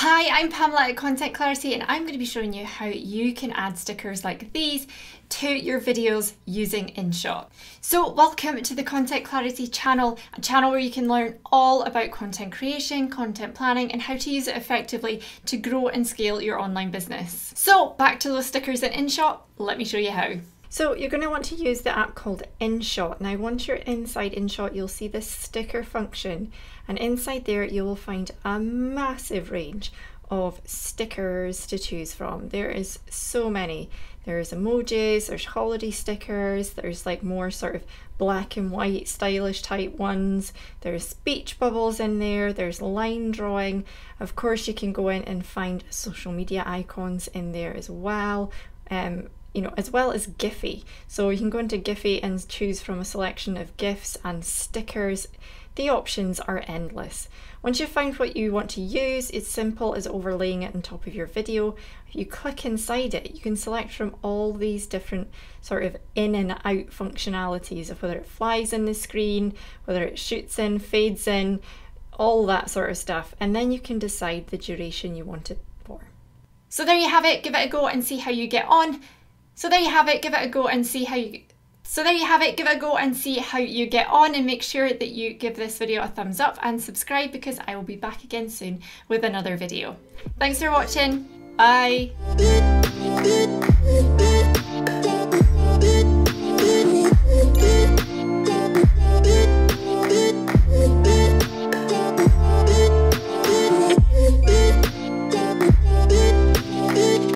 Hi, I'm Pamela at Content Clarity, and I'm going to be showing you how you can add stickers like these to your videos using inShot. So welcome to the Content Clarity channel, a channel where you can learn all about content creation, content planning, and how to use it effectively to grow and scale your online business. So back to those stickers in inShot, let me show you how. So you're going to want to use the app called inShot. Now once you're inside inShot, you'll see this sticker function, and inside there you will find a massive range of stickers to choose from. There is so many. There's emojis, there's holiday stickers, there's like more sort of black and white stylish type ones, there's speech bubbles in there, there's line drawing. Of course you can go in and find social media icons in there as well. As well as Giphy. So you can go into Giphy and choose from a selection of GIFs and stickers. The options are endless. Once you've found what you want to use, it's simple as overlaying it on top of your video. If you click inside it, you can select from all these different sort of in and out functionalities of whether it flies in the screen, whether it shoots in, fades in, all that sort of stuff. And then you can decide the duration you want it for. So there you have it, give it a go and see how you get on. So there you have it, give it a go and see how you get on, and make sure that you give this video a thumbs up and subscribe, because I will be back again soon with another video. Thanks for watching. Bye.